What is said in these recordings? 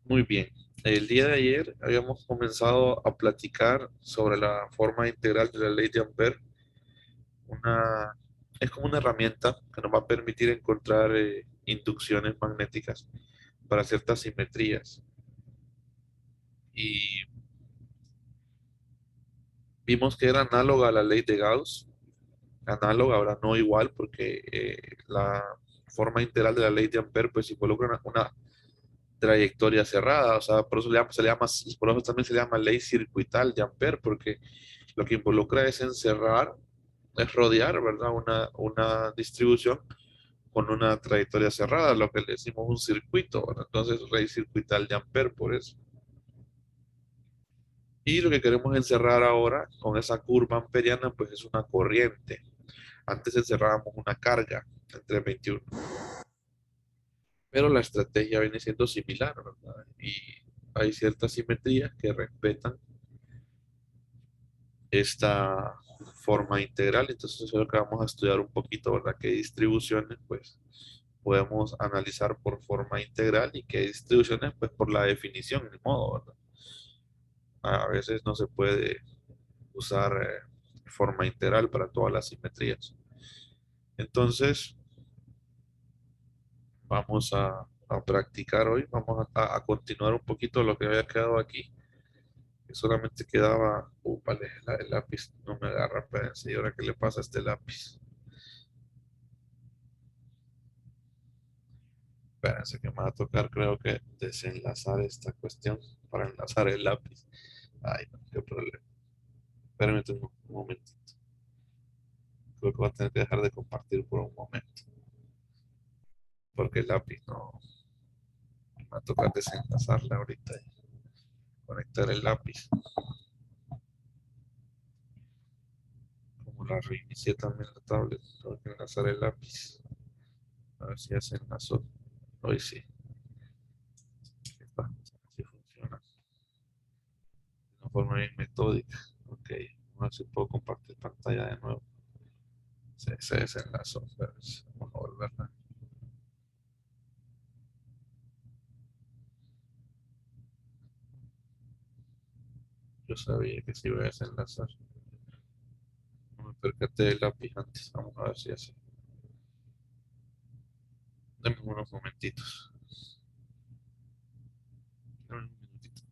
Muy bien. El día de ayer habíamos comenzado a platicar sobre la forma integral de la ley de Ampère. Una, es como una herramienta que nos va a permitir encontrar inducciones magnéticas para ciertas simetrías. Y vimos que era análoga a la ley de Gauss. Análoga, ahora no igual, porque la forma integral de la ley de Ampère pues involucra una trayectoria cerrada. O sea, por eso por eso también se llama ley circuital de Ampère, porque lo que involucra es encerrar, es rodear, ¿verdad? Una distribución con una trayectoria cerrada, lo que le decimos un circuito, ¿verdad? Entonces, ley circuital de Ampère, por eso. Y lo que queremos encerrar ahora con esa curva amperiana, pues es una corriente. Antes encerrábamos una carga entre 21, pero la estrategia viene siendo similar, ¿verdad? Y hay ciertas simetrías que respetan esta forma integral. Entonces, eso es lo que vamos a estudiar un poquito, ¿verdad? ¿Qué distribuciones, pues, podemos analizar por forma integral y qué distribuciones, pues, por la definición, el modo, ¿verdad? A veces no se puede usar forma integral para todas las simetrías. Entonces, vamos a practicar hoy, vamos a continuar un poquito lo que había quedado aquí, que solamente quedaba, vale, el lápiz no me agarra, espérense, ¿y ahora qué le pasa a este lápiz? Espérense que me va a tocar, creo que desenlazar esta cuestión para enlazar el lápiz. Ay, no, qué problema. Espérenme un momentito. Creo que voy a tener que dejar de compartir por un momento, porque el lápiz no, me va a tocar desenlazarla ahorita y conectar el lápiz. Como la reinicié también la tablet, tengo que enlazar el lápiz. A ver si ya se enlazó. Hoy sí. Así funciona. De una forma bien metódica. Ok. A ver si puedo compartir pantalla de nuevo. Se desenlazó. Vamos a volverla. Yo sabía que se iba a desenlazar. No me percaté del lápiz antes. Vamos a ver si así. Deme unos momentitos. Deme un minutito.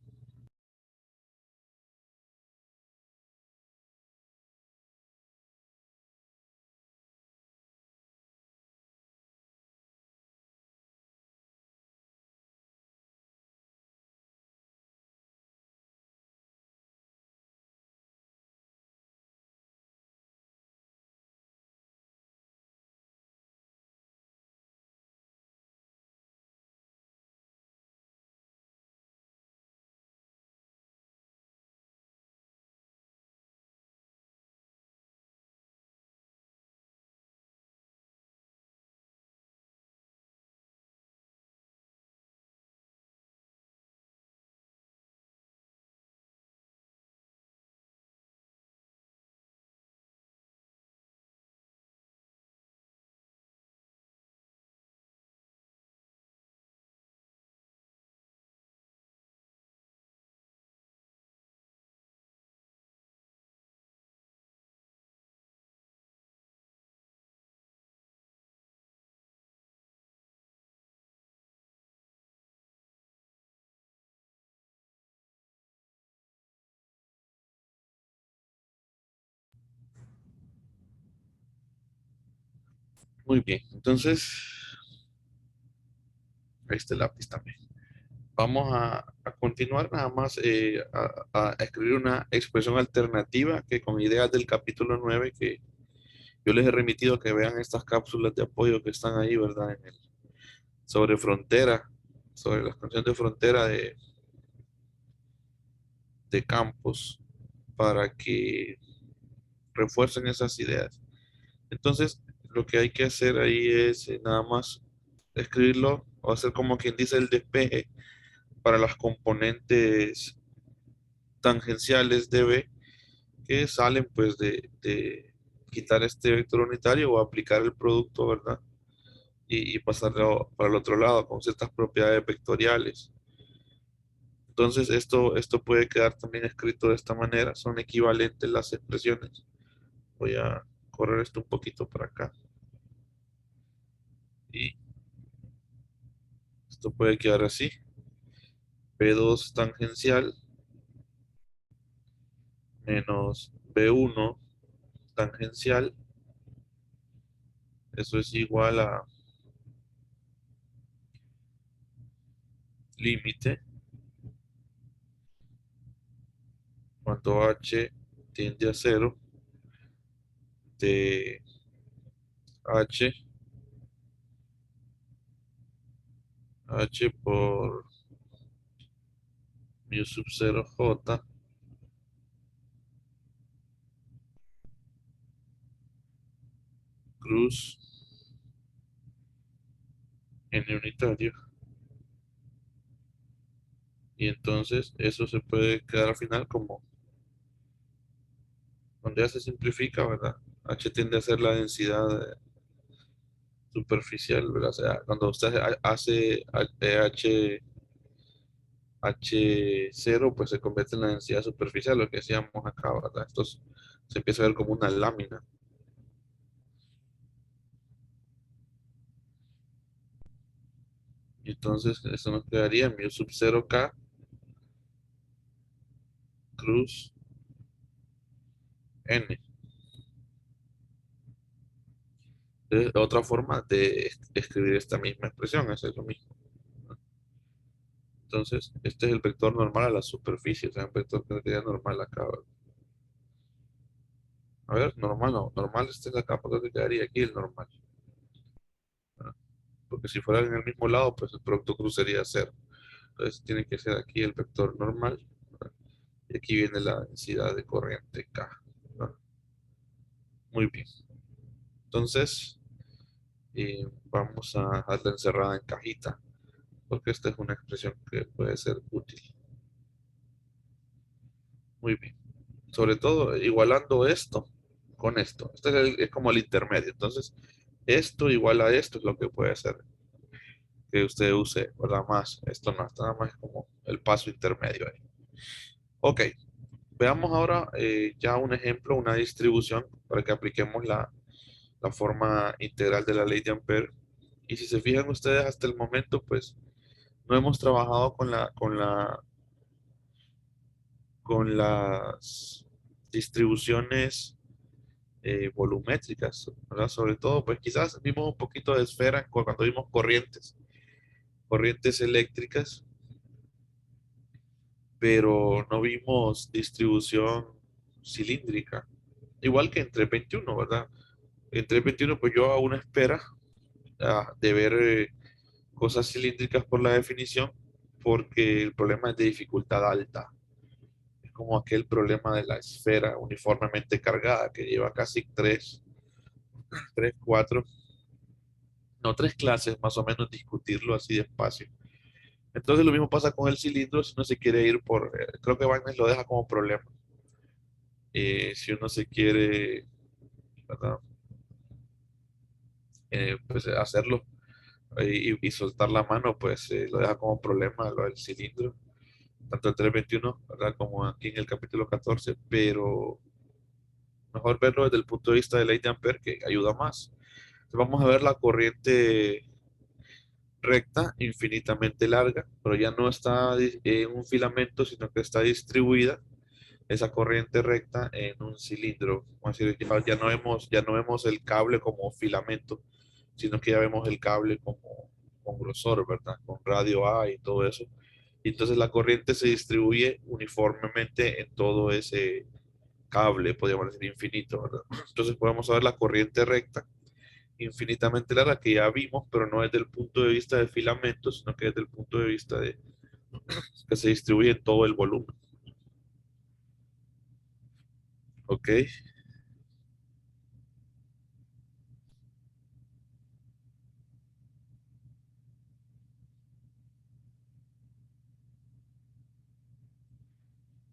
Muy bien. Entonces, ahí está el lápiz también. Vamos a continuar nada más a escribir una expresión alternativa que con ideas del capítulo 9 que yo les he remitido a que vean estas cápsulas de apoyo que están ahí, ¿verdad? Sobre frontera, sobre las canciones de frontera de campos para que refuercen esas ideas. Entonces, lo que hay que hacer ahí es nada más escribirlo o hacer como quien dice el despeje para las componentes tangenciales de B que salen pues de quitar este vector unitario o aplicar el producto, ¿verdad? Y pasarlo para el otro lado con ciertas propiedades vectoriales. Entonces, esto puede quedar también escrito de esta manera. Son equivalentes las expresiones. Voy a correr esto un poquito para acá. Y esto puede quedar así. B2 tangencial menos B1 tangencial. Eso es igual a límite cuando h tiende a cero de h, h por mu sub 0 j cruz n unitario. Y entonces eso se puede quedar al final como, cuando ya se simplifica, ¿verdad? H tiende a ser la densidad superficial, ¿verdad? O sea, cuando usted hace H0, pues se convierte en la densidad superficial, lo que decíamos acá, ¿verdad? Entonces se empieza a ver como una lámina. Y entonces eso nos quedaría mu sub 0k cruz n. Es otra forma de escribir esta misma expresión, eso es lo mismo. Entonces, este es el vector normal a la superficie, o sea, un vector que queda normal acá, ¿verdad? A ver, normal no, normal este es acá, porque quedaría aquí el normal, ¿verdad? Porque si fuera en el mismo lado, pues el producto cruz sería cero. Entonces tiene que ser aquí el vector normal, ¿verdad? Y aquí viene la densidad de corriente K, ¿verdad? Muy bien. Entonces, vamos a dejarla encerrada en cajita, porque esta es una expresión que puede ser útil. Muy bien. Sobre todo, igualando esto con esto. Esto es como el intermedio. Entonces, esto igual a esto es lo que puede ser que usted use, ¿verdad? Más. Esto no, nada más es como el paso intermedio ahí. Ok, veamos ahora ya un ejemplo, una distribución para que apliquemos la forma integral de la ley de Ampere. Y si se fijan ustedes hasta el momento, pues no hemos trabajado con las distribuciones volumétricas, ¿verdad? Sobre todo, pues quizás vimos un poquito de esfera cuando vimos corrientes eléctricas, pero no vimos distribución cilíndrica. Igual que entre 21, ¿verdad? Entre 21, pues yo aún espera de ver cosas cilíndricas por la definición, porque el problema es de dificultad alta. Es como aquel problema de la esfera uniformemente cargada que lleva casi 3 4 no, 3 clases más o menos discutirlo así despacio. Entonces lo mismo pasa con el cilindro si uno se quiere ir por, creo que Wagner lo deja como problema. Si uno se quiere, ¿verdad? Pues hacerlo y soltar la mano, pues lo deja como problema lo del cilindro, tanto el 321, ¿verdad? Como aquí en el capítulo 14, pero mejor verlo desde el punto de vista de ley de Ampere que ayuda más. Entonces vamos a ver la corriente recta, infinitamente larga, pero ya no está en un filamento, sino que está distribuida esa corriente recta en un cilindro. Vamos a decir, ya no vemos el cable como filamento, sino que ya vemos el cable como con grosor, ¿verdad? Con radio A y todo eso. Y entonces la corriente se distribuye uniformemente en todo ese cable, podríamos decir infinito, ¿verdad? Entonces podemos ver la corriente recta infinitamente larga que ya vimos, pero no desde el punto de vista de filamento, sino que desde el punto de vista de que se distribuye en todo el volumen. ¿Ok?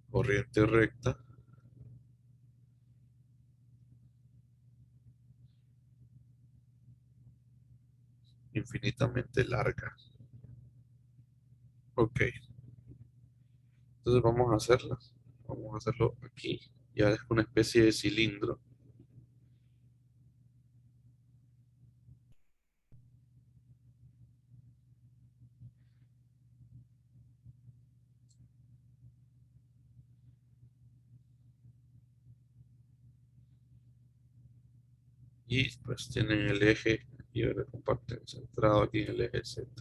Corriente recta, infinitamente larga. Ok. Entonces vamos a hacerla. Vamos a hacerlo aquí. Ya es una especie de cilindro. Y pues tienen el eje y ahora comparten centrado aquí en el eje Z.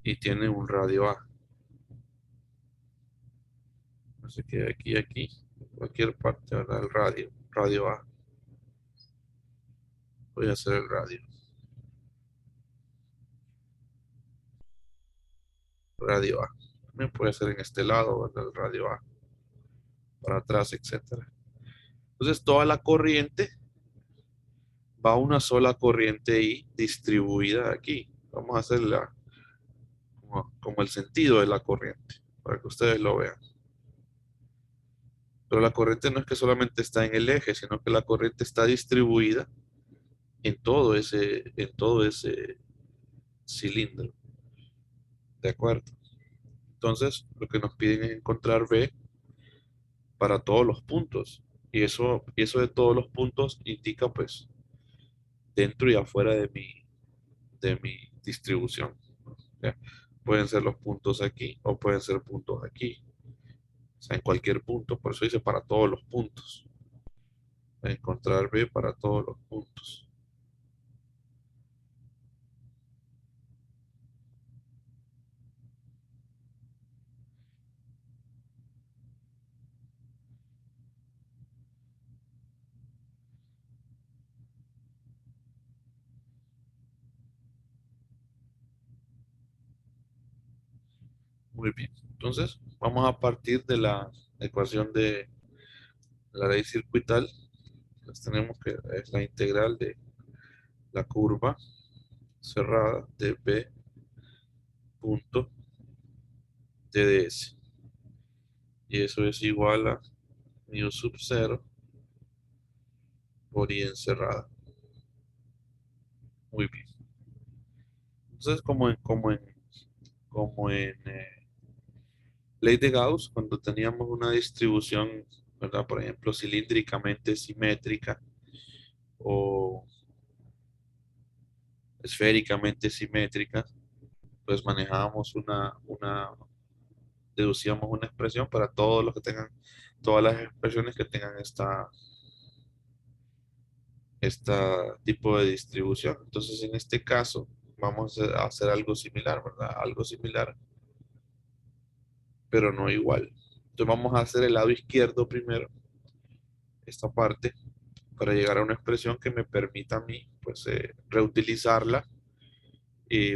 Y tiene un radio A. Así que aquí, aquí, en cualquier parte, ¿verdad? El radio A. Voy a hacer el radio A. También puede ser en este lado, ¿verdad? El radio A, para atrás, etcétera. Entonces toda la corriente va a una sola corriente I distribuida aquí. Vamos a hacerla como el sentido de la corriente, para que ustedes lo vean. Pero la corriente no es que solamente está en el eje, sino que la corriente está distribuida en todo ese cilindro. ¿De acuerdo? Entonces, lo que nos piden es encontrar B para todos los puntos. Y eso de todos los puntos indica pues dentro y afuera de mi distribución. ¿Ya? Pueden ser los puntos aquí o pueden ser puntos aquí. O sea, en cualquier punto. Por eso dice para todos los puntos. Encontrar B para todos los puntos. Muy bien. Entonces, vamos a partir de la ecuación de la ley circuital. Pues tenemos que es la integral de la curva cerrada de B punto TDS. Y eso es igual a mu sub 0 por I encerrada. Muy bien. Entonces, como en ley de Gauss, cuando teníamos una distribución, ¿verdad? Por ejemplo, cilíndricamente simétrica o esféricamente simétrica, pues manejábamos deducíamos una expresión para todos los que tengan, todas las expresiones que tengan esta tipo de distribución. Entonces, en este caso, vamos a hacer algo similar, ¿verdad? Algo similar, pero no igual. Entonces, vamos a hacer el lado izquierdo primero, esta parte, para llegar a una expresión que me permita a mí, pues, reutilizarla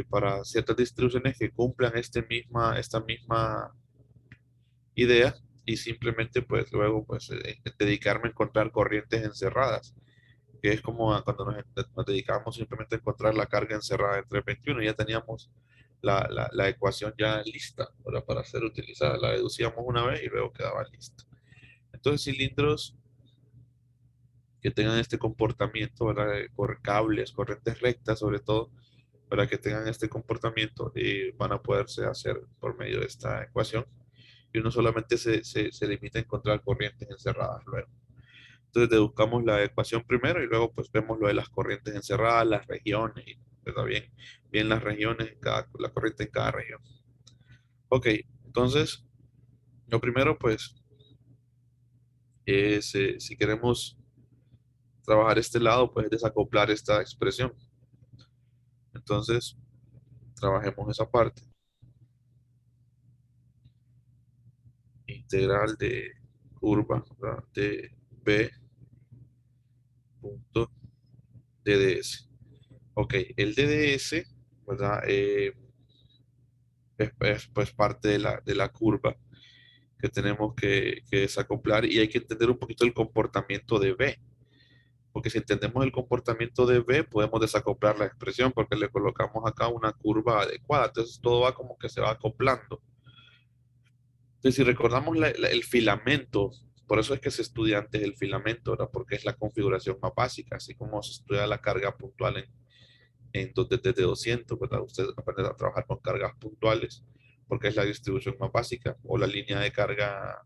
para ciertas distribuciones que cumplan esta misma idea y simplemente, pues, luego, pues, dedicarme a encontrar corrientes encerradas, que es como cuando nos dedicamos simplemente a encontrar la carga encerrada entre 21, ya teníamos la ecuación ya lista para ser utilizada, la deducíamos una vez y luego quedaba lista. Entonces, cilindros que tengan este comportamiento, ¿verdad? Cables, corrientes rectas, sobre todo, para que tengan este comportamiento, van a poderse hacer por medio de esta ecuación. Y uno solamente se limita a encontrar corrientes encerradas luego. Entonces deduzcamos la ecuación primero y luego pues vemos lo de las corrientes encerradas, las regiones, ¿verdad? Bien las regiones, la corriente en cada región. Ok, entonces lo primero pues es, si queremos trabajar este lado, pues desacoplar esta expresión. Entonces trabajemos esa parte. Integral de curva, ¿verdad? De B punto DDS. Ok, el DDS, ¿verdad? Es, pues parte de la curva que tenemos que desacoplar y hay que entender un poquito el comportamiento de B, porque si entendemos el comportamiento de B, podemos desacoplar la expresión porque le colocamos acá una curva adecuada, entonces todo va como que se va acoplando. Entonces, si recordamos el filamento, por eso es que se estudia antes el filamento, ¿verdad? Porque es la configuración más básica, así como se estudia la carga puntual desde 200, ¿verdad? Usted aprende a trabajar con cargas puntuales porque es la distribución más básica, o la línea de carga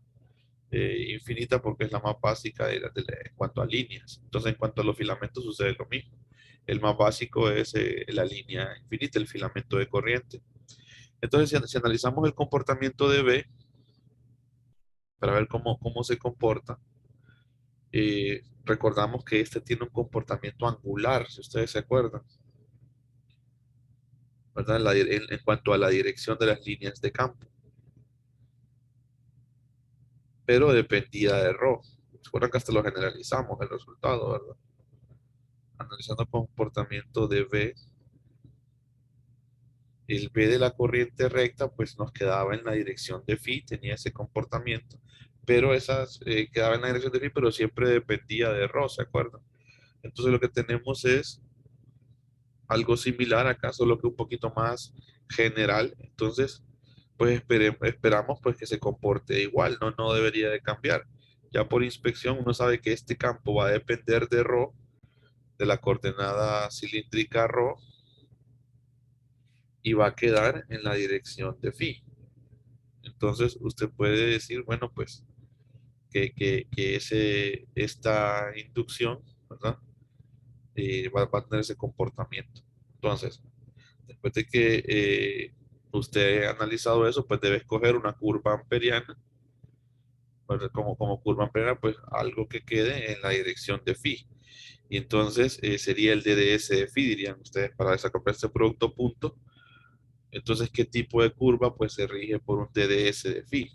infinita porque es la más básica en cuanto a líneas. Entonces, en cuanto a los filamentos sucede lo mismo. El más básico es la línea infinita, el filamento de corriente. Entonces, si analizamos el comportamiento de B para ver cómo se comporta, recordamos que este tiene un comportamiento angular, si ustedes se acuerdan, ¿verdad? En cuanto a la dirección de las líneas de campo, pero dependía de ρ. Se acuerdan que hasta lo generalizamos el resultado, ¿verdad? Analizando el comportamiento de B, el B de la corriente recta, pues nos quedaba en la dirección de phi, tenía ese comportamiento, pero esas quedaba en la dirección de phi, pero siempre dependía de ρ, ¿se acuerdan? Entonces lo que tenemos es algo similar acá, solo que un poquito más general. Entonces, pues esperamos pues que se comporte igual, no debería de cambiar. Ya por inspección uno sabe que este campo va a depender de ρ, de la coordenada cilíndrica ρ, y va a quedar en la dirección de phi. Entonces usted puede decir, bueno, pues que esta inducción, ¿verdad? Va a tener ese comportamiento. Entonces, después de que usted ha analizado eso, pues debe escoger una curva amperiana, ¿verdad? Como curva amperiana, pues algo que quede en la dirección de phi. Y entonces sería el DDS de phi, dirían ustedes, para sacar este producto punto. Entonces, ¿qué tipo de curva? Pues se rige por un DDS de phi.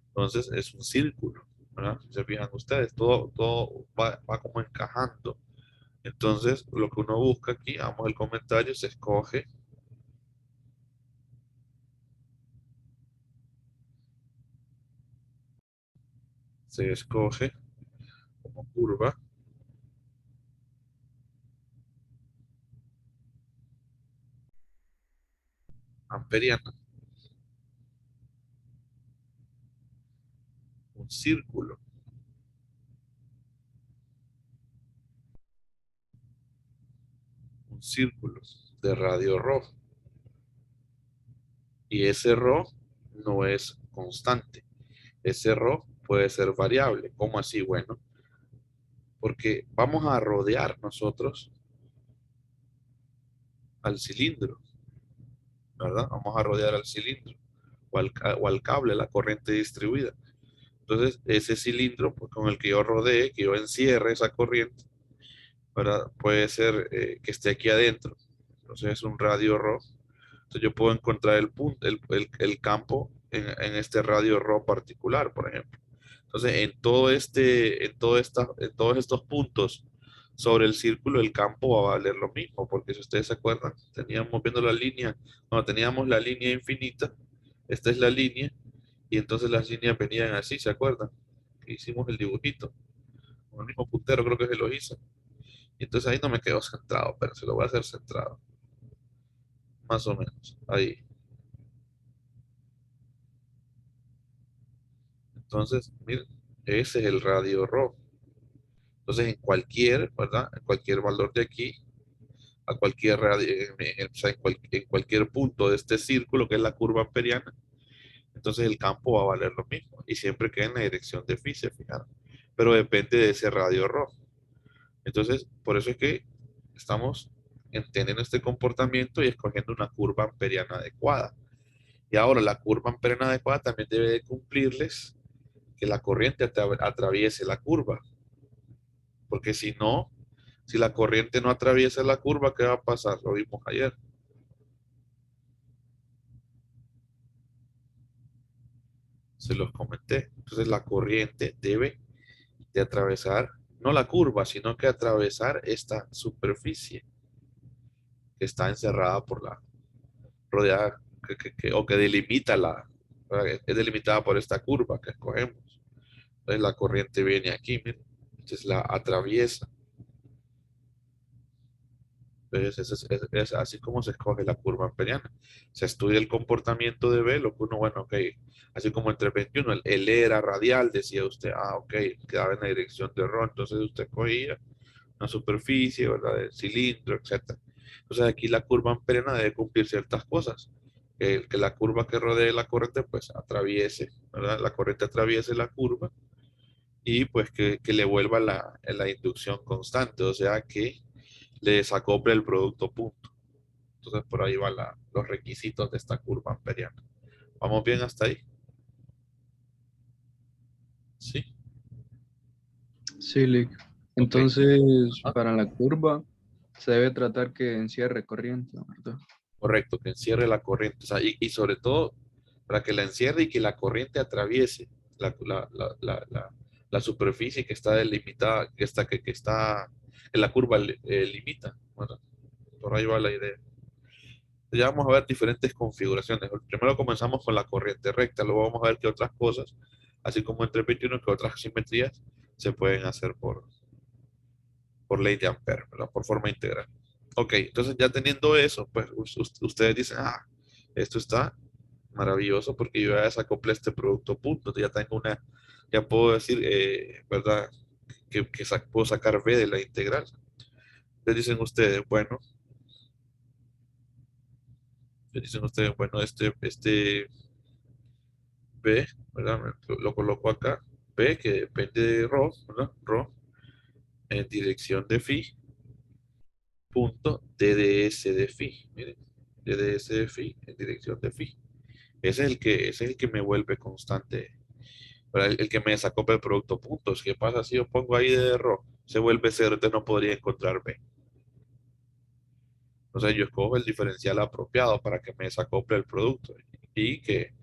Entonces, es un círculo, ¿verdad? Si se fijan ustedes, todo va como encajando. Entonces, lo que uno busca aquí, vamos al comentario, se escoge como curva amperiana, un círculo, un círculo de radio ρ. Y ese ρ no es constante. Ese ρ puede ser variable. ¿Cómo así? Bueno, porque vamos a rodear nosotros al cilindro, ¿verdad? Vamos a rodear al cilindro o al cable, la corriente distribuida. Entonces, ese cilindro pues, con el que yo rodee, que yo encierre esa corriente, ¿verdad? Puede ser que esté aquí adentro. Entonces, es un radio ρ. Entonces, yo puedo encontrar el punto, el campo en este radio ρ particular, por ejemplo. Entonces, en todos estos puntos sobre el círculo, el campo va a valer lo mismo, porque si ustedes se acuerdan, teníamos viendo la línea, no, teníamos la línea infinita, esta es la línea, y entonces las líneas venían así, ¿se acuerdan? Que hicimos el dibujito, con el mismo puntero creo que se lo hizo. Y entonces ahí no me quedó centrado, pero se lo voy a hacer centrado, más o menos, ahí. Entonces, miren, ese es el radio ρ. Entonces, ¿verdad? En cualquier valor de aquí, a cualquier radio, o sea, en cualquier punto de este círculo que es la curva amperiana, entonces el campo va a valer lo mismo y siempre queda en la dirección de phi, ¿se fijaron? Pero depende de ese radio ρ. Entonces, por eso es que estamos entendiendo este comportamiento y escogiendo una curva amperiana adecuada. Y ahora la curva amperiana adecuada también debe de cumplirles que la corriente atraviese la curva, porque si no, si la corriente no atraviesa la curva, ¿qué va a pasar? Lo vimos ayer. Se los comenté. Entonces la corriente debe de atravesar, no la curva, sino que atravesar esta superficie que está encerrada por la rodeada o que delimita es delimitada por esta curva que escogemos. Entonces la corriente viene aquí, miren. Entonces la atraviesa. Entonces es así como se escoge la curva amperiana. Se estudia el comportamiento de B, lo que uno, bueno, ok, así como entre 21, el E era radial, decía usted, ok, quedaba en la dirección de ρ, entonces usted cogía una superficie, ¿verdad? El cilindro, etcétera. Entonces aquí la curva amperiana debe cumplir ciertas cosas. Que la curva que rodee la corriente pues atraviese, ¿verdad? La corriente atraviese la curva y pues que le vuelva la inducción constante, o sea que le desacople el producto punto. Entonces por ahí van los requisitos de esta curva amperiana. ¿Vamos bien hasta ahí? Sí, Sí, Lick. ok. Entonces, Ajá. para la curva se debe tratar que encierre corriente, ¿verdad? Correcto, que encierre la corriente. O sea, y sobre todo para que la encierre y que la corriente atraviese la superficie que está delimitada, que la curva limita. Bueno, por ahí va la idea. Ya vamos a ver diferentes configuraciones. Primero comenzamos con la corriente recta, luego vamos a ver qué otras cosas, así como entre 21, que otras simetrías se pueden hacer por ley de Ampere, ¿verdad? Por forma integral. Ok, entonces ya teniendo eso, pues ustedes dicen, esto está maravilloso porque yo ya desacoplé este producto punto, ya tengo ya puedo decir, ¿verdad? Puedo sacar B de la integral. Entonces dicen ustedes, bueno, este B, ¿verdad? Lo coloco acá, B que depende de ρ, ¿verdad? Ρ en dirección de phi, punto DDS de phi, miren, DDS de phi en dirección de phi. Ese es el que me vuelve constante, ¿verdad? El que me desacopla el producto puntos. ¿Qué pasa si yo pongo ahí de error? Se vuelve cero, entonces no podría encontrar B. Entonces yo escojo el diferencial apropiado para que me desacople el producto y que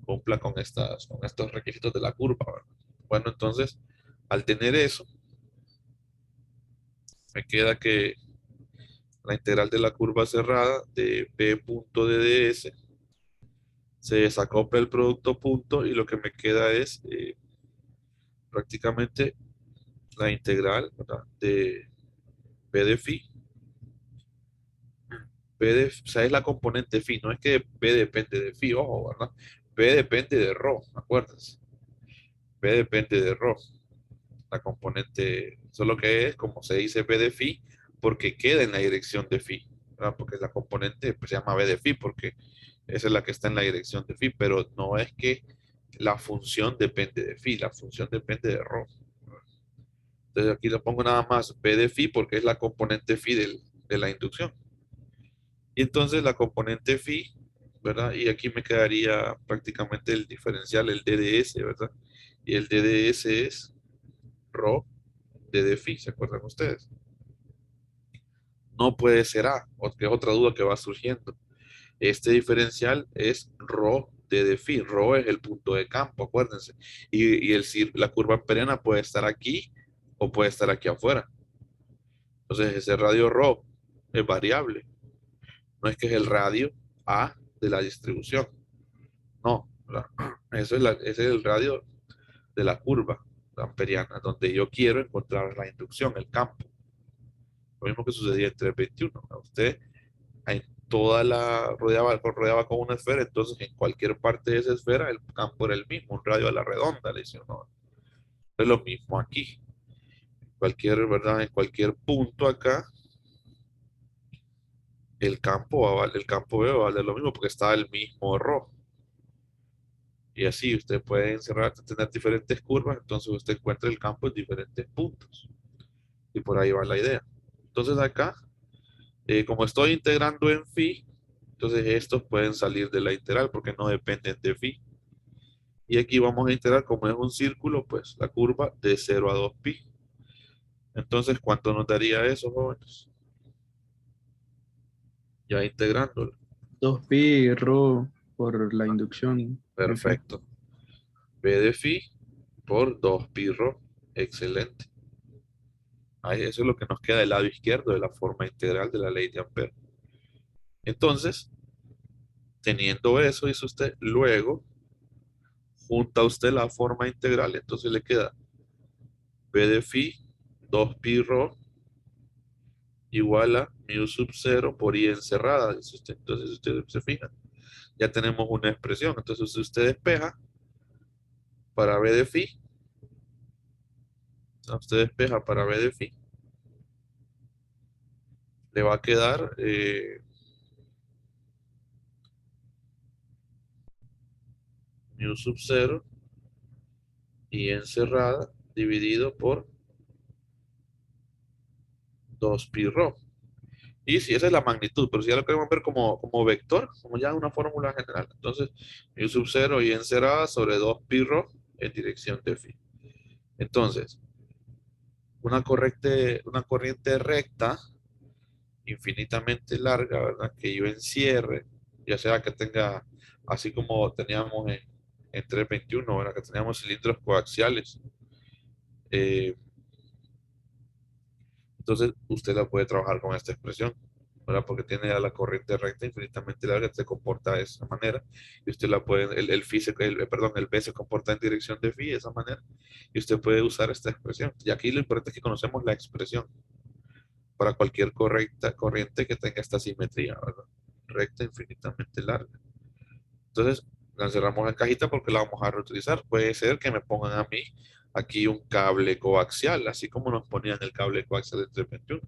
cumpla con estos requisitos de la curva, ¿verdad? Bueno, entonces, al tener eso, me queda que la integral de la curva cerrada de B punto de ds se desacopla el producto punto y lo que me queda es prácticamente la integral, ¿verdad? De B de phi. O sea, es la componente phi, no es que B depende de phi, ojo, ¿verdad? B depende de ρ, acuérdense. B depende de ρ, la componente, solo que es como se dice B de phi, porque queda en la dirección de phi, ¿verdad? Porque la componente pues, se llama B de phi, porque esa es la que está en la dirección de phi, pero no es que la función depende de phi, la función depende de ρ. Entonces aquí le pongo nada más B de phi porque es la componente phi de la inducción. Y entonces la componente phi, ¿verdad? Y aquí me quedaría prácticamente el diferencial, el DDS, ¿verdad? Y el DDS es ρ de phi, ¿se acuerdan ustedes? No puede ser A, que es otra duda que va surgiendo. Este diferencial es ρ de phi. Ρ es el punto de campo, acuérdense. La curva amperiana puede estar aquí o puede estar aquí afuera. Entonces ese radio ρ es variable. No es que es el radio A de la distribución. No, ese es el radio de la curva amperiana, donde yo quiero encontrar la inducción, el campo. Lo mismo que sucedía en 321. Usted en toda rodeaba con una esfera, entonces en cualquier parte de esa esfera el campo era el mismo, un radio a la redonda, le dicen, no, es lo mismo aquí. ¿Verdad? En cualquier punto acá, el campo B va a valer lo mismo porque está el mismo rojo. Y así usted puede encerrar, tener diferentes curvas, entonces usted encuentra el campo en diferentes puntos. Y por ahí va la idea. Entonces acá, como estoy integrando en phi, entonces estos pueden salir de la integral porque no dependen de phi. Y aquí vamos a integrar, como es un círculo, pues la curva de 0 a 2pi. Entonces, ¿cuánto nos daría eso, jóvenes? Ya integrándolo. 2pi ρ por la inducción. Ok. Perfecto. B de phi por 2pi rho. Excelente. Ahí, eso es lo que nos queda del lado izquierdo de la forma integral de la ley de Ampere. Entonces, teniendo eso, dice usted, luego junta usted la forma integral, entonces le queda B de phi 2pi rho igual a mu sub 0 por i encerrada, dice usted. Entonces, usted se fija, ya tenemos una expresión. Entonces, si usted despeja para B de phi, usted despeja para B de phi, le va a quedar mu sub 0 y encerrada dividido por 2 pi rho. Y si esa es la magnitud, pero si ya lo queremos ver como vector, como ya una fórmula general, entonces mu sub 0 y encerrada sobre 2 pi rho en dirección de phi. Entonces, una corriente recta infinitamente larga, ¿verdad? Que yo encierre, ya sea que tenga, así como teníamos en 321, ¿verdad? Que teníamos cilindros coaxiales. eh, entonces, usted la puede trabajar con esta expresión, ¿verdad? Porque tiene a la corriente recta infinitamente larga, se comporta de esa manera, y usted la puede, el phi, perdón, el B se comporta en dirección de phi de esa manera, y usted puede usar esta expresión. Y aquí lo importante es que conocemos la expresión para cualquier corriente que tenga esta simetría, ¿verdad? Recta infinitamente larga. Entonces, la encerramos en cajita porque la vamos a reutilizar. Puede ser que me pongan a mí aquí un cable coaxial, así como nos ponían el cable coaxial de 321,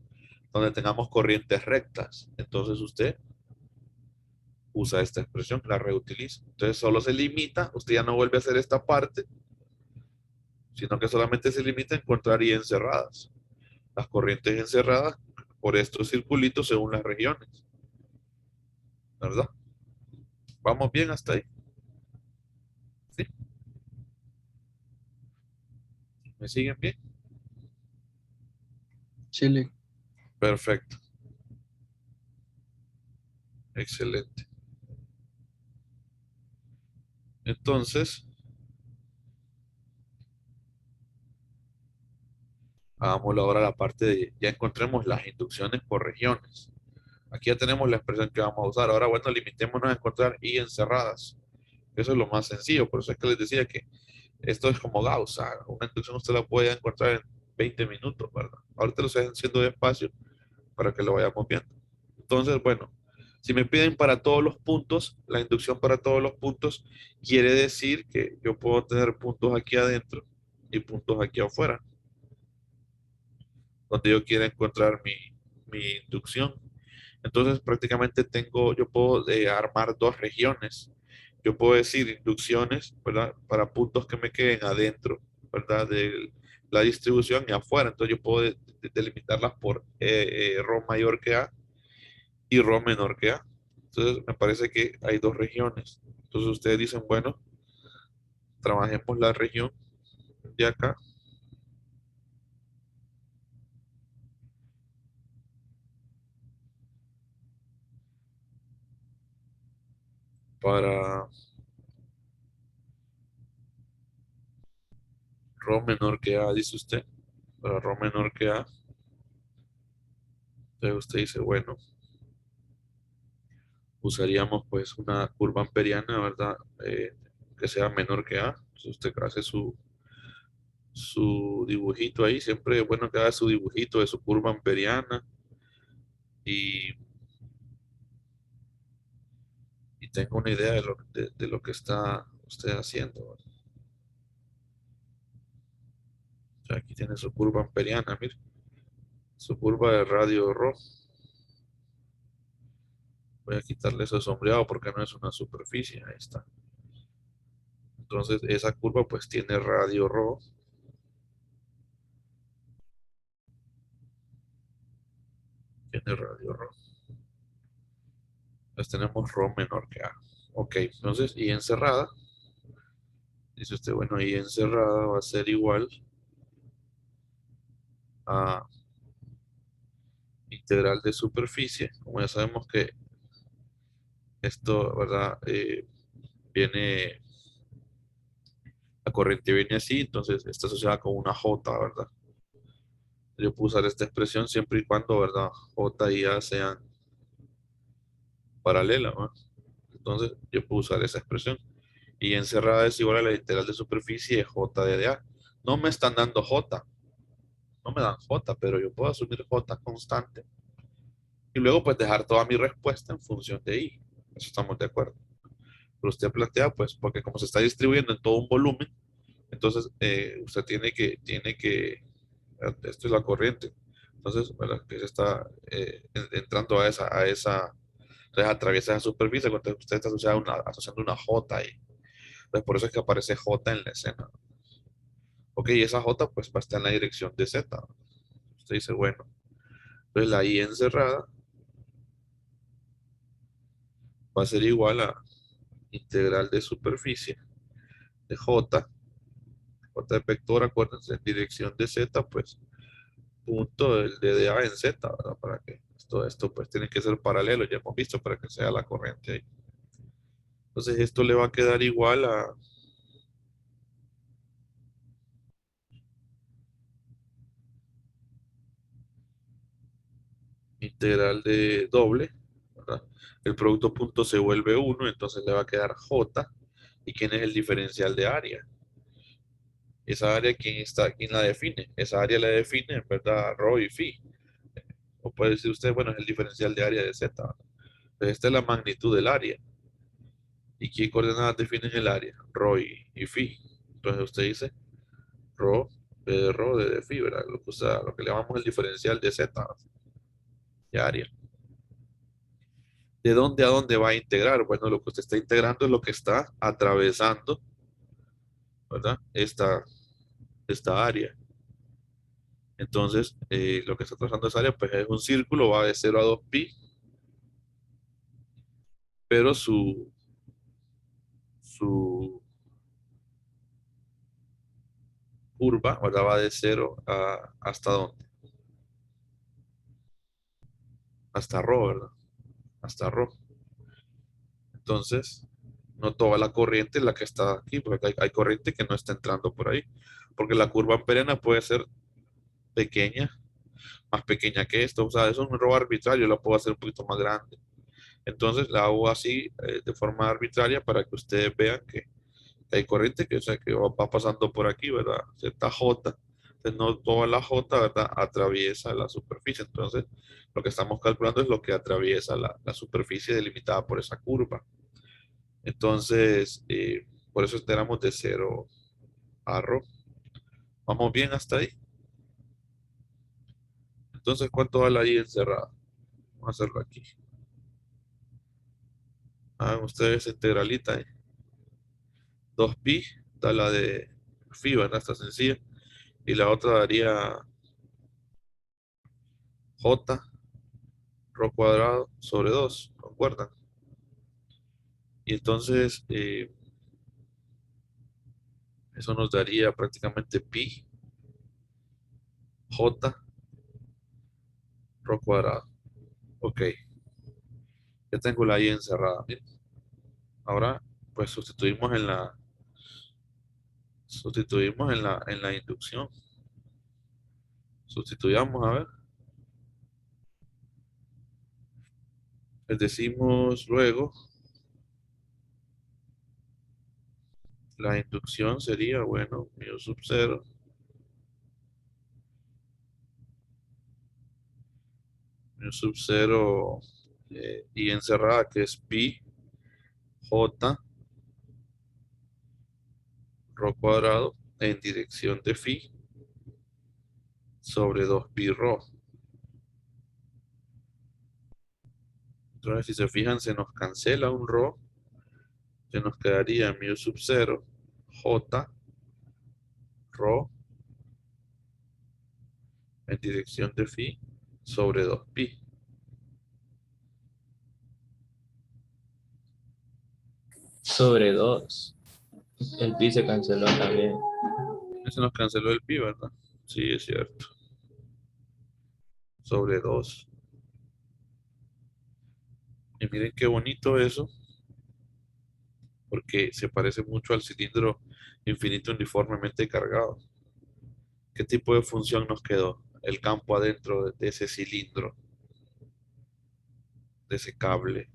donde tengamos corrientes rectas. Entonces usted usa esta expresión, la reutiliza. Entonces solo se limita, usted ya no vuelve a hacer esta parte, sino que solamente se limita a encontrar y encerradas. Las corrientes encerradas por estos circulitos según las regiones, ¿verdad? ¿Vamos bien hasta ahí? ¿Sí? ¿Me siguen bien? Chile. Perfecto. Excelente. Entonces, hagámoslo ahora la parte de, ya encontremos las inducciones por regiones. Aquí ya tenemos la expresión que vamos a usar. Ahora, bueno, limitémonos a encontrar y encerradas. Eso es lo más sencillo. Por eso es que les decía que esto es como Gauss. Una inducción usted la puede encontrar en 20 minutos, ¿verdad? Ahorita lo estoy haciendo despacio para que lo vayamos viendo. Entonces, bueno, si me piden para todos los puntos, la inducción para todos los puntos quiere decir que yo puedo tener puntos aquí adentro y puntos aquí afuera, donde yo quiera encontrar mi inducción. Entonces, prácticamente yo puedo armar dos regiones. Yo puedo decir inducciones, ¿verdad? Para puntos que me queden adentro, ¿verdad? De la distribución y afuera. Entonces, yo puedo delimitarlas por ρ mayor que A y ρ menor que A. Entonces, me parece que hay dos regiones. Entonces, ustedes dicen, bueno, trabajemos la región de acá para ρ menor que A, dice usted, para ρ menor que A. Entonces, usted dice, bueno, usaríamos pues una curva amperiana, ¿verdad? Que sea menor que A. Entonces, usted hace su dibujito ahí, siempre es bueno que haga su dibujito de su curva amperiana y, y tenga una idea de lo que está usted haciendo, ¿verdad? O sea, aquí tiene su curva amperiana, mire, su curva de radio ρ. Voy a quitarle ese sombreado porque no es una superficie, ahí está. Entonces, esa curva pues tiene radio ρ, tiene radio ρ. Entonces tenemos ρ menor que A. Ok, entonces, y encerrada, dice usted, bueno, y encerrada va a ser igual a integral de superficie. Como ya sabemos que esto, ¿verdad? Viene, la corriente viene así, entonces está asociada con una J, ¿verdad? Yo puedo usar esta expresión siempre y cuando, ¿verdad? J y A sean paralelas, ¿no? Entonces yo puedo usar esa expresión. Y encerrada es igual a la integral de superficie de J de A. No me están dando J, no me dan J, pero yo puedo asumir J constante y luego pues dejar toda mi respuesta en función de I. Eso estamos de acuerdo. Pero usted plantea pues porque como se está distribuyendo en todo un volumen, entonces usted esto es la corriente, Entonces, ¿verdad? Que se está entrando entonces atraviesa esa superficie cuando usted está asociando una J ahí. Entonces, por eso es que aparece J en la escena. Ok, y esa J pues va a estar en la dirección de Z. Usted dice, bueno, entonces la I encerrada va a ser igual a integral de superficie de J, J de vector, acuérdense, en dirección de Z, pues punto del de A en Z, ¿verdad? Para que esto pues tiene que ser paralelo, ya hemos visto, para que sea la corriente ahí. Entonces esto le va a quedar igual a integral de doble, ¿verdad? El producto punto se vuelve uno, entonces le va a quedar J. ¿Y quién es el diferencial de área? Esa área, ¿quién la define? Esa área la define, en verdad, ρ y phi. O puede decir usted, bueno, es el diferencial de área de Z, ¿verdad? Entonces esta es la magnitud del área. ¿Y qué coordenadas definen el área? Ρ y phi. Entonces usted dice ρ, B de ρ, D de phi, ¿verdad? Lo que le llamamos el diferencial de Z, de área. ¿De dónde a dónde va a integrar? Bueno, lo que usted está integrando es lo que está atravesando, ¿verdad? Esta área. Entonces, lo que está atravesando esa área, pues es un círculo, va de 0 a 2pi, pero su curva, ¿verdad? Va de 0 ¿hasta dónde? Hasta ρ, ¿verdad? Hasta ρ. Entonces, no toda la corriente es la que está aquí, porque hay corriente que no está entrando por ahí, porque la curva amperena puede ser pequeña, más pequeña que esto, o sea, es un error arbitrario, la puedo hacer un poquito más grande. Entonces la hago así de forma arbitraria para que ustedes vean que hay corriente que, o sea, que va pasando por aquí, ¿verdad? Cierta J. Entonces no toda la J, ¿verdad? Atraviesa la superficie. Entonces lo que estamos calculando es lo que atraviesa la superficie delimitada por esa curva. Entonces, por eso tenemos de 0 a ρ. Vamos bien hasta ahí. Entonces, ¿cuánto da la I encerrada? Vamos a hacerlo aquí. Hagan ustedes integralita, 2pi da la de phi, ¿verdad? Está sencilla. Y la otra daría j rho cuadrado sobre 2, ¿concuerdan? Y entonces eso nos daría prácticamente pi j rho cuadrado. Ok, ya tengo la i encerrada. Miren. Ahora, pues sustituimos en la inducción. Sustituyamos, a ver. Les decimos luego, la inducción sería, bueno, mu sub 0, mu sub 0 y encerrada que es pi j rho cuadrado en dirección de phi sobre 2 pi rho. Entonces, si se fijan, se nos cancela un rho, se nos quedaría mu sub 0 j rho en dirección de phi sobre 2 pi. Sobre 2. El pi se canceló también. Se nos canceló el pi, ¿verdad? Sí, es cierto. Sobre 2. Y miren qué bonito eso, porque se parece mucho al cilindro infinito uniformemente cargado. ¿Qué tipo de función nos quedó? El campo adentro de ese cilindro, de ese cable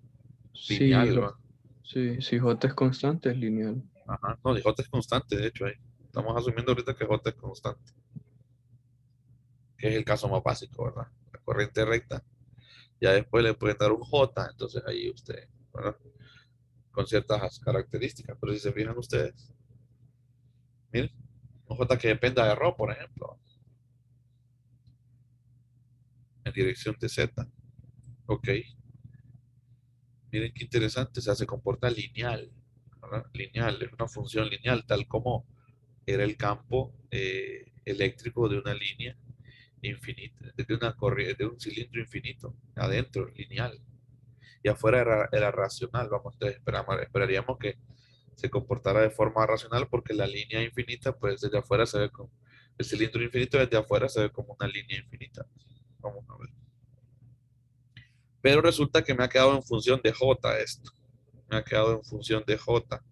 Sí, lineal, ¿va? sí, si J es constante, es lineal. Ajá. No, y J es constante, de hecho, ahí. Estamos asumiendo ahorita que J es constante, que es el caso más básico, ¿verdad? La corriente recta. Ya después le pueden dar un J, entonces ahí usted, ¿verdad? Con ciertas características. Pero si se fijan ustedes, miren, un J que dependa de ρ, por ejemplo. en dirección de Z. Ok, miren qué interesante, o sea, se comporta lineal, ¿verdad? Lineal, es una función lineal, tal como era el campo eléctrico de una línea infinita, de una corriente, de un cilindro infinito, adentro, lineal. Y afuera era racional, vamos, entonces esperaríamos que se comportara de forma racional porque la línea infinita, pues desde afuera se ve como, el cilindro infinito desde afuera se ve como una línea infinita. Vamos a ver. Pero resulta que me ha quedado en función de J esto. Me ha quedado en función de J.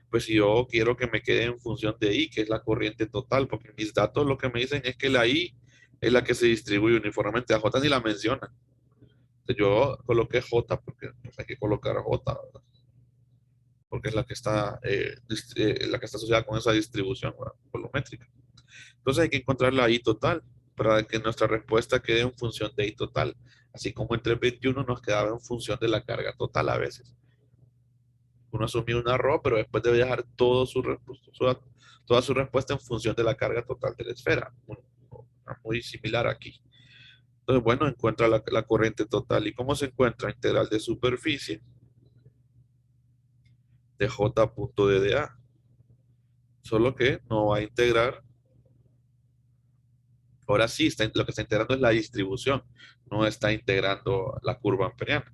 Pues si yo quiero que me quede en función de I, que es la corriente total, porque mis datos lo que me dicen es que la I es la que se distribuye uniformemente. A J ni la menciona. Entonces yo coloqué J porque pues, hay que colocar J, ¿verdad? Porque es la que está asociada con esa distribución, ¿verdad? Volumétrica. Entonces hay que encontrar la I total para que nuestra respuesta quede en función de I total. Así como en 321 nos quedaba en función de la carga total a veces. Uno asumía un error, pero después debe dejar toda su respuesta en función de la carga total de la esfera. Muy similar aquí. Entonces, bueno, encuentra la corriente total. ¿Y cómo se encuentra? Integral de superficie de J punto DDA. Solo que no va a integrar. Ahora sí, lo que está integrando es la distribución. No está integrando la curva amperiana.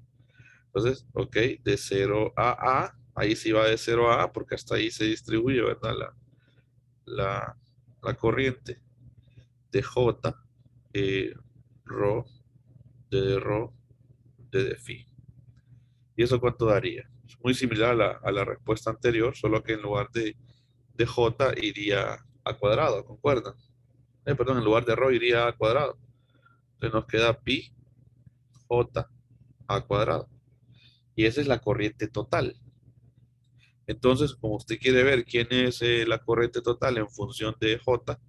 Entonces, ok, de 0 a A. Ahí sí va de 0 a A porque hasta ahí se distribuye, ¿verdad? La, la corriente de J, rho, de rho, de phi. ¿Y eso cuánto daría? Es muy similar a la respuesta anterior, solo que en lugar de J iría a cuadrado, ¿concuerdan? Perdón, en lugar de rho iría a cuadrado. Entonces nos queda pi J a cuadrado. Y esa es la corriente total. Entonces, como usted quiere ver quién es la corriente total en función de J,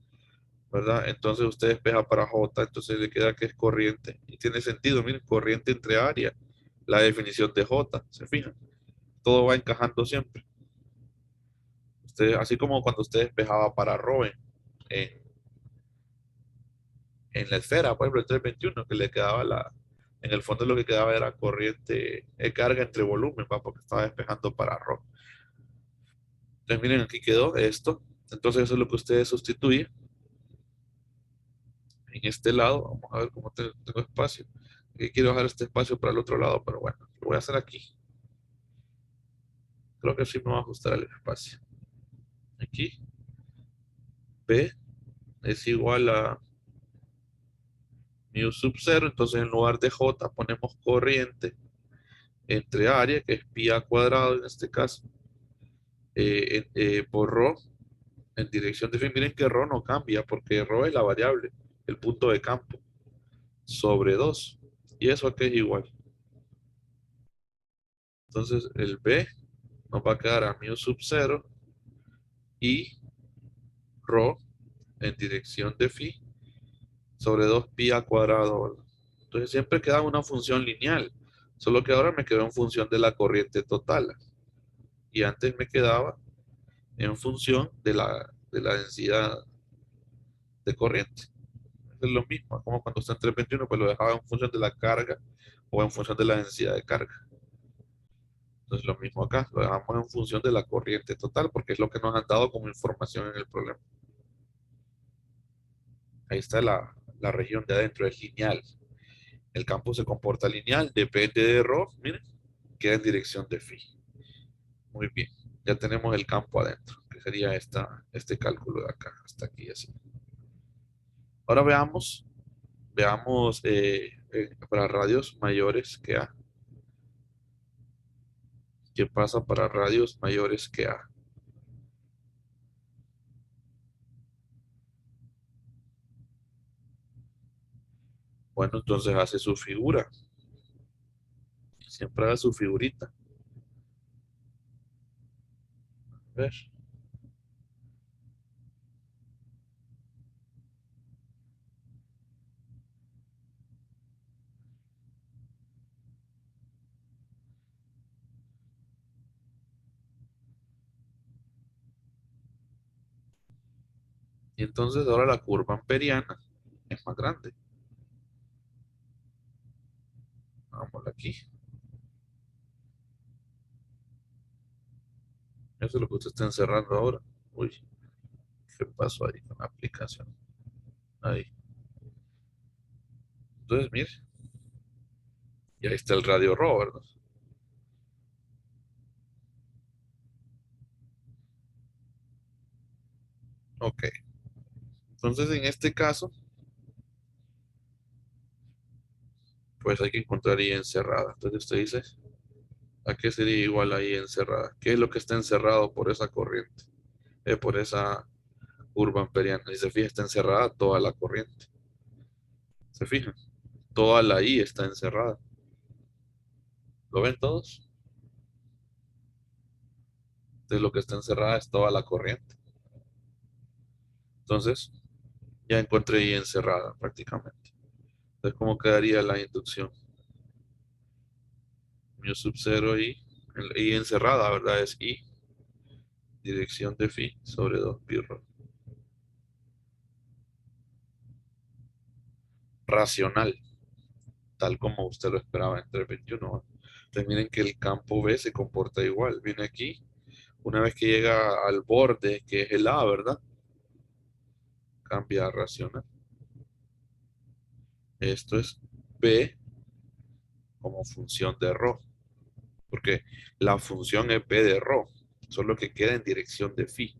¿verdad? Entonces usted despeja para J, entonces le queda que es corriente. Y tiene sentido, miren, corriente entre área, la definición de J, ¿se fijan? Todo va encajando siempre. Usted, así como cuando usted despejaba para ρ en, en la esfera, por ejemplo, el 321, que le quedaba en el fondo lo que quedaba era corriente, carga entre volumen, ¿va? Porque estaba despejando para ρ. Entonces miren, aquí quedó esto. Entonces eso es lo que ustedes sustituyen en este lado. Vamos a ver cómo tengo espacio. Quiero dejar este espacio para el otro lado, pero bueno, lo voy a hacer aquí. Creo que sí me va a ajustar el espacio. Aquí, P es igual a mu sub 0, entonces en lugar de J ponemos corriente entre área, que es pi a cuadrado en este caso, por ρ en dirección de phi. Miren que ρ no cambia porque ρ es la variable, el punto de campo, sobre 2. Y eso aquí es igual. Entonces el B nos va a quedar a mu sub 0 y ρ en dirección de phi sobre 2 pi a cuadrado, ¿verdad? Entonces siempre queda una función lineal, solo que ahora me quedó en función de la corriente total y antes me quedaba en función de la densidad de corriente. Es lo mismo, como cuando está en 321, pues lo dejaba en función de la carga o en función de la densidad de carga. Entonces lo mismo acá, lo dejamos en función de la corriente total porque es lo que nos han dado como información en el problema. Ahí está la región de adentro, es lineal. El campo se comporta lineal, depende de ρ, miren, queda en dirección de phi. Muy bien, ya tenemos el campo adentro, que sería este cálculo de acá, hasta aquí así. Ahora veamos para radios mayores que A. ¿Qué pasa para radios mayores que A? Bueno, entonces hace su figura. Siempre haga su figurita. A ver. Y entonces ahora la curva amperiana es más grande. Démoslo aquí. Eso es lo que usted está encerrando ahora. Uy, ¿qué pasó ahí con la aplicación? Ahí. Entonces, mire, y ahí está el radio RAW, ¿verdad? Ok. Entonces, en este caso, pues hay que encontrar ahí encerrada. Entonces usted dice, ¿a qué sería igual ahí encerrada? ¿Qué es lo que está encerrado por esa corriente? Por esa curva amperiana. Si se fija, está encerrada toda la corriente. ¿Se fijan? Toda la I está encerrada. ¿Lo ven todos? Entonces lo que está encerrada es toda la corriente. Entonces, ya encontré I encerrada prácticamente. Entonces, ¿cómo quedaría la inducción? Mu sub 0 I, el I encerrada, ¿verdad? Es I, dirección de phi sobre 2 pi rho. Racional, tal como usted lo esperaba en 321. ¿Va? Entonces miren que el campo B se comporta igual. Viene aquí, una vez que llega al borde, que es el A, ¿verdad? Cambia a racional. Esto es B como función de rho, porque la función es B de rho, solo que queda en dirección de phi.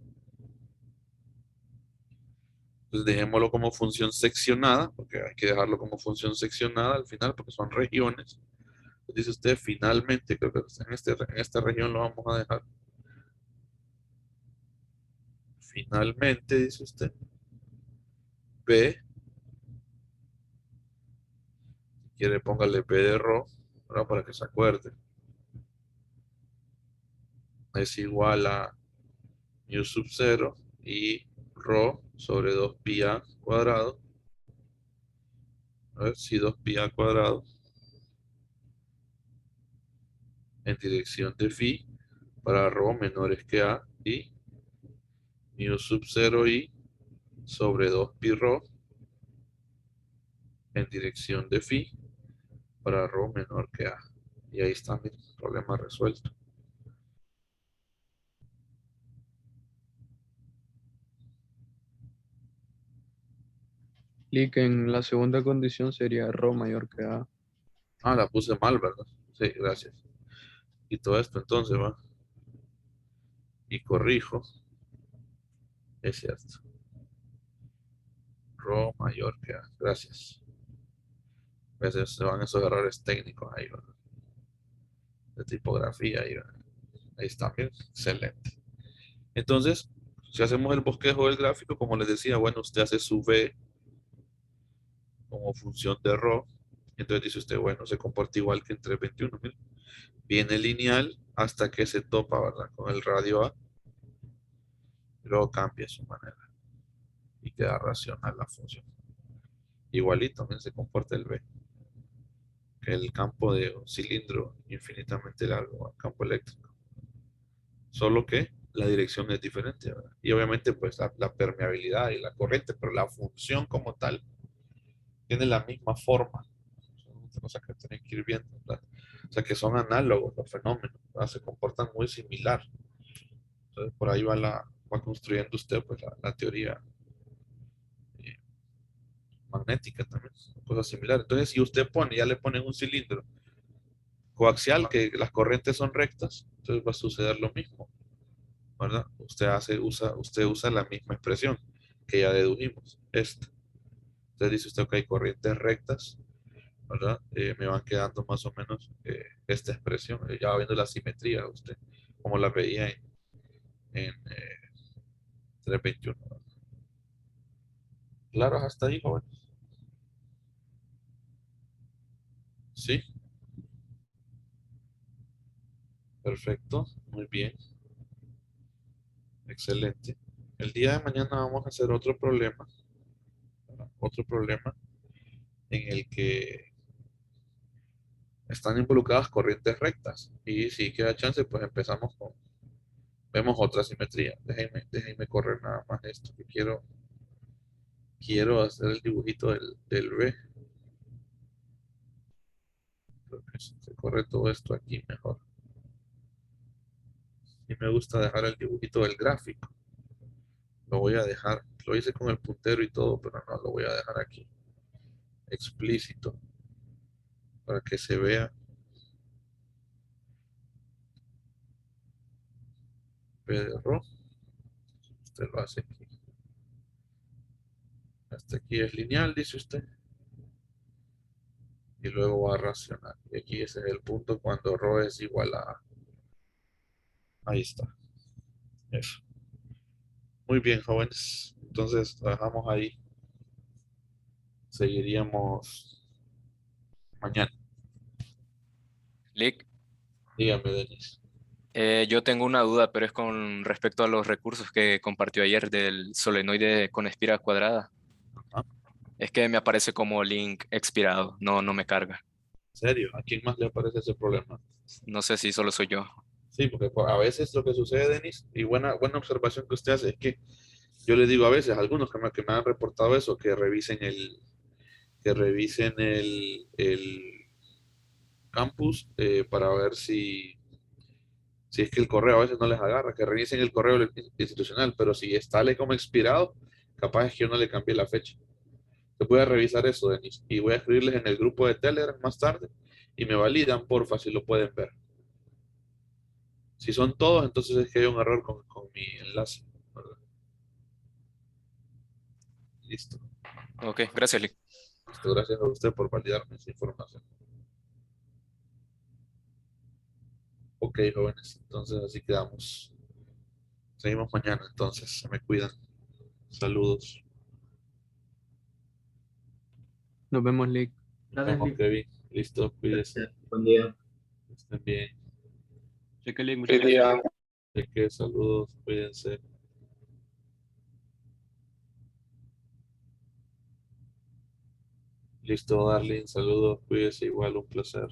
Entonces dejémoslo como función seccionada, porque hay que dejarlo como función seccionada al final, porque son regiones. Entonces dice usted, finalmente, creo que en esta región lo vamos a dejar. Finalmente, dice usted, B, si quiere póngale B de rho, ¿verdad? Para que se acuerde. Es igual a mu sub 0 y rho sobre 2 pi a cuadrado. A ver si 2 pi a cuadrado en dirección de phi para rho menores que a y mu sub 0 y sobre 2 pi rho en dirección de phi para rho menor que a. Y ahí está mi problema resuelto. Y que en la segunda condición sería Rho mayor que A. Ah, la puse mal, ¿verdad? Sí, gracias. Y todo esto entonces va. Y corrijo. Es cierto. Rho mayor que A. Gracias. A veces se van esos errores técnicos ahí, ¿verdad? De tipografía ahí, ¿verdad? Ahí está bien. Excelente. Entonces, si hacemos el bosquejo del gráfico, como les decía, bueno, usted hace su V como función de rho. Entonces dice usted, bueno, se comporta igual que en 321. Mire. Viene lineal hasta que se topa, ¿verdad? Con el radio A. Y luego cambia su manera. Y queda racional la función. Igualito también se comporta el B, que el campo de un cilindro infinitamente largo, el campo eléctrico. Solo que la dirección es diferente, ¿verdad? Y obviamente pues la permeabilidad y la corriente, pero la función como tal tiene la misma forma. Son otra cosa que tienen que ir viendo, ¿verdad? O sea que son análogos los fenómenos, ¿verdad? Se comportan muy similar. Entonces por ahí va construyendo usted pues la teoría eh, magnética también, cosas similares. Entonces si usted pone, ya le ponen un cilindro coaxial, que las corrientes son rectas, entonces va a suceder lo mismo, ¿verdad? Usted usa la misma expresión que ya dedujimos, esta. Entonces dice usted, ok, corrientes rectas, ¿verdad? Me van quedando más o menos esta expresión, ya va viendo la simetría, usted, como la veía en 321. ¿Verdad? Claro, hasta ahí, jóvenes. Sí, perfecto, muy bien, excelente. El día de mañana vamos a hacer otro problema, ¿verdad? Otro problema en el que están involucradas corrientes rectas. Y si queda chance, pues empezamos vemos otra simetría. Déjenme correr nada más esto, que quiero hacer el dibujito del B. Creo que se corre todo esto aquí mejor. Y me gusta dejar el dibujito del gráfico. Lo voy a dejar, lo hice con el puntero y todo, pero no lo voy a dejar aquí explícito para que se vea. Pedro, usted lo hace aquí. Hasta aquí es lineal, dice usted. Y luego va a racional. Y aquí ese es el punto cuando ρ es igual a... Ahí está. Eso. Muy bien, jóvenes. Entonces, lo dejamos ahí. Seguiríamos mañana. Lick, Dígame, Denis. yo tengo una duda, pero es con respecto a los recursos que compartió ayer del solenoide con espira cuadrada. Ajá. Es que me aparece como link expirado, no me carga. ¿En serio? ¿A quién más le aparece ese problema? No sé si solo soy yo. Sí, porque a veces lo que sucede, Denis, y buena observación que usted hace, es que yo le digo a veces a algunos que me han reportado eso, que revisen el campus para ver si es que el correo a veces no les agarra, que revisen el correo institucional, pero si está como expirado, capaz es que yo no le cambié la fecha. Se puede revisar eso, Denis, y voy a escribirles en el grupo de Telegram más tarde y me validan, porfa, si lo pueden ver. Si son todos, entonces es que hay un error con mi enlace. ¿Verdad? Listo. Ok, gracias, Lick. Listo. Gracias a usted por validarme esa información. Ok, jóvenes, entonces así quedamos. Seguimos mañana, entonces. Se me cuidan. Saludos. Nos vemos, Lick. Nos Gracias, vemos, Lick. Kevin. Listo, cuídense. Buen día. Estén bien. Cheque, Lick, muchas gracias. De que saludos, cuídense. Listo, Darling, saludos, cuídense igual, un placer.